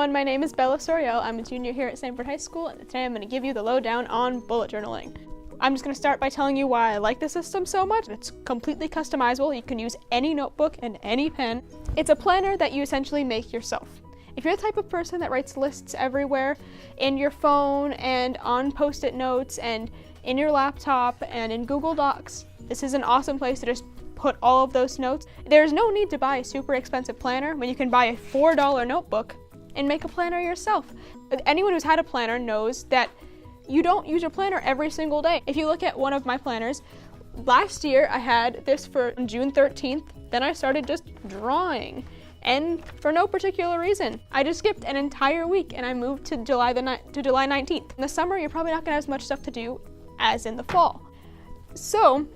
everyone, my name is Isabella Sorial. I'm a junior here at Sanford High School, and today I'm going to give you the lowdown on bullet journaling. I'm just going to start by telling you why I like this system so much. It's completely customizable. You can use any notebook and any pen. It's a planner that you essentially make yourself. If you're the type of person that writes lists everywhere, in your phone and on post-it notes and in your laptop and in Google Docs, this is an awesome place to just put all of those notes. There's no need to buy a super expensive planner when you can buy a $4 notebook and make a planner yourself. Anyone who's had a planner knows that you don't use your planner every single day. If you look at one of my planners, last year I had this for June 13th, then I started just drawing, and for no particular reason. I just skipped an entire week and I moved to July 19th. In the summer, you're probably not gonna have as much stuff to do as in the fall. So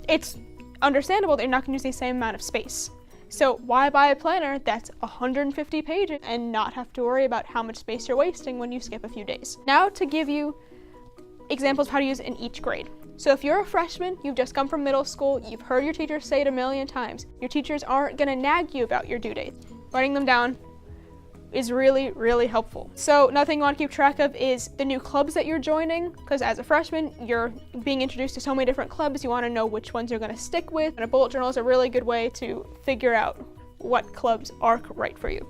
it's understandable that you're not gonna use the same amount of space. So why buy a planner that's 150 pages and not have to worry about how much space you're wasting when you skip a few days? Now to give you examples of how to use it in each grade. So if you're a freshman, you've just come from middle school, you've heard your teachers say it a million times, your teachers aren't gonna nag you about your due dates. Writing them down is really, really helpful. So another thing you want to keep track of is the new clubs that you're joining, because as a freshman, you're being introduced to so many different clubs, you want to know which ones you're going to stick with, and a bullet journal is a really good way to figure out what clubs are right for you.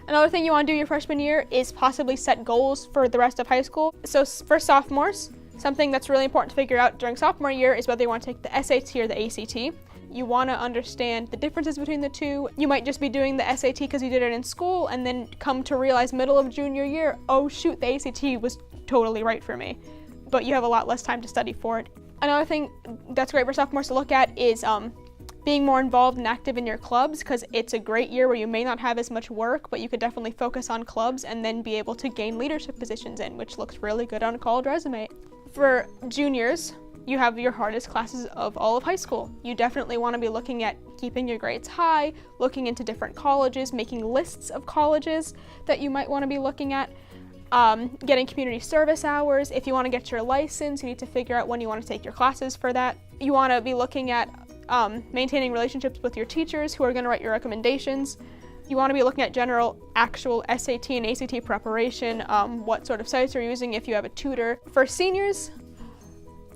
Another thing you want to do your freshman year is possibly set goals for the rest of high school. So for sophomores, something that's really important to figure out during sophomore year is whether you want to take the SAT or the ACT. You want to understand the differences between the two. You might just be doing the SAT because you did it in school and then come to realize middle of junior year, oh shoot, the ACT was totally right for me. But you have a lot less time to study for it. Another thing that's great for sophomores to look at is being more involved and active in your clubs, because it's a great year where you may not have as much work, but you could definitely focus on clubs and then be able to gain leadership positions in, which looks really good on a college resume. For juniors, you have your hardest classes of all of high school. You definitely want to be looking at keeping your grades high, looking into different colleges, making lists of colleges that you might want to be looking at, getting community service hours. If you want to get your license, you need to figure out when you want to take your classes for that. You want to be looking at maintaining relationships with your teachers who are going to write your recommendations. You want to be looking at general actual SAT and ACT preparation, what sort of sites you're using if you have a tutor. For seniors,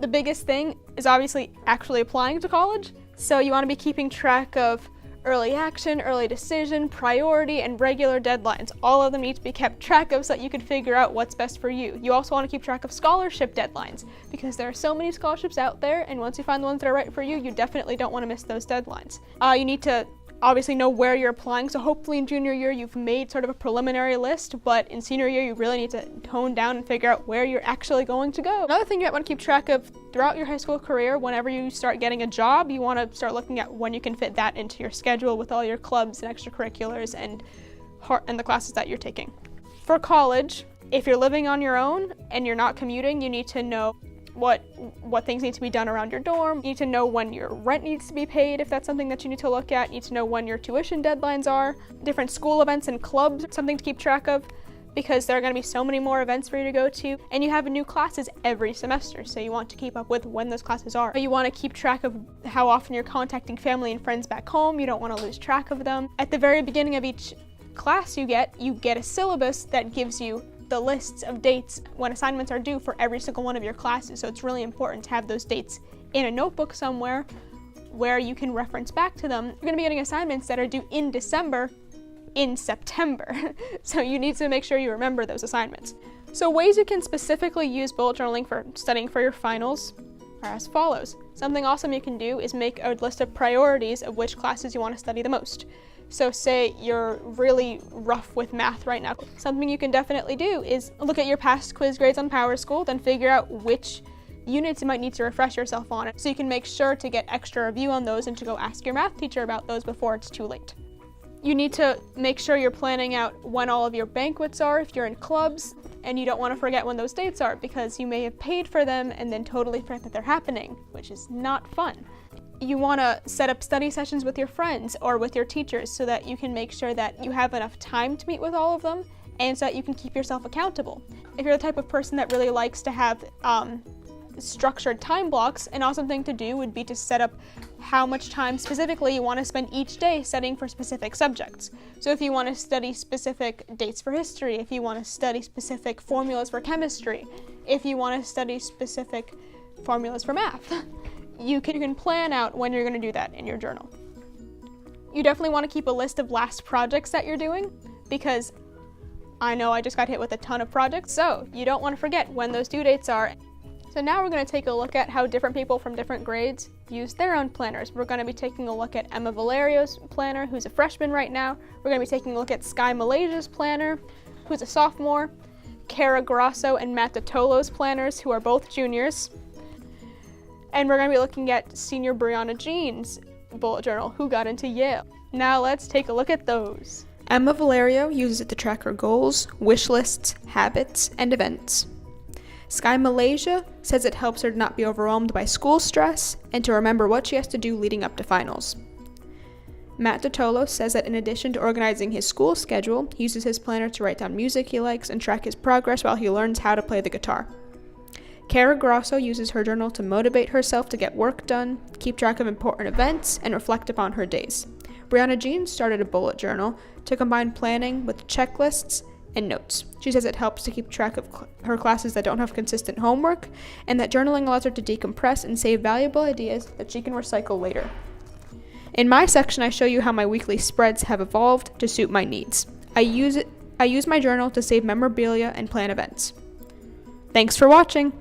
the biggest thing is obviously actually applying to college. So you want to be keeping track of early action, early decision, priority, and regular deadlines. All of them need to be kept track of so that you can figure out what's best for you. You also want to keep track of scholarship deadlines because there are so many scholarships out there, and once you find the ones that are right for you, you definitely don't want to miss those deadlines. You need to obviously know where you're applying, so hopefully in junior year you've made sort of a preliminary list, but in senior year you really need to tone down and figure out where you're actually going to go. Another thing you might want to keep track of throughout your high school career, whenever you start getting a job, you want to start looking at when you can fit that into your schedule with all your clubs and extracurriculars and the classes that you're taking. For college, if you're living on your own and you're not commuting, you need to know what things need to be done around your dorm. You need to know when your rent needs to be paid if that's something that you need to look at. You need to know when your tuition deadlines are. Different school events and clubs, something to keep track of because there are going to be so many more events for you to go to. And you have new classes every semester, so you want to keep up with when those classes are. You want to keep track of how often you're contacting family and friends back home. You don't want to lose track of them. At the very beginning of each class you get a syllabus that gives you the lists of dates when assignments are due for every single one of your classes. So it's really important to have those dates in a notebook somewhere where you can reference back to them. You're going to be getting assignments that are due in December in September. So you need to make sure you remember those assignments. So ways you can specifically use bullet journaling for studying for your finals are as follows. Something awesome you can do is make a list of priorities of which classes you want to study the most. So say you're really rough with math right now. Something you can definitely do is look at your past quiz grades on PowerSchool, then figure out which units you might need to refresh yourself on it, so you can make sure to get extra review on those and to go ask your math teacher about those before it's too late. You need to make sure you're planning out when all of your banquets are if you're in clubs, and you don't want to forget when those dates are because you may have paid for them and then totally forget that they're happening, which is not fun. You want to set up study sessions with your friends or with your teachers so that you can make sure that you have enough time to meet with all of them and so that you can keep yourself accountable. If you're the type of person that really likes to have structured time blocks, an awesome thing to do would be to set up how much time specifically you want to spend each day studying for specific subjects. So if you want to study specific dates for history, if you want to study specific formulas for chemistry, if you want to study specific formulas for math, you can plan out when you're going to do that in your journal. You definitely want to keep a list of last projects that you're doing, because I know I just got hit with a ton of projects, so you don't want to forget when those due dates are. So now we're going to take a look at how different people from different grades use their own planners. We're going to be taking a look at Emma Valerio's planner, who's a freshman right now. We're going to be taking a look at Sky Malaysia's planner, who's a sophomore, Cara Grosso and Matt Totolo's planners, who are both juniors. And we're going to be looking at senior Brianna Jean's bullet journal, who got into Yale. Now let's take a look at those. Emma Valerio uses it to track her goals, wish lists, habits, and events. Sky Malaysia says it helps her to not be overwhelmed by school stress and to remember what she has to do leading up to finals. Matt Totolo says that in addition to organizing his school schedule, he uses his planner to write down music he likes and track his progress while he learns how to play the guitar. Cara Grosso uses her journal to motivate herself to get work done, keep track of important events, and reflect upon her days. Brianna Jean started a bullet journal to combine planning with checklists and notes. She says it helps to keep track of her classes that don't have consistent homework, and that journaling allows her to decompress and save valuable ideas that she can recycle later. In my section, I show you how my weekly spreads have evolved to suit my needs. I use my journal to save memorabilia and plan events. Thanks for watching!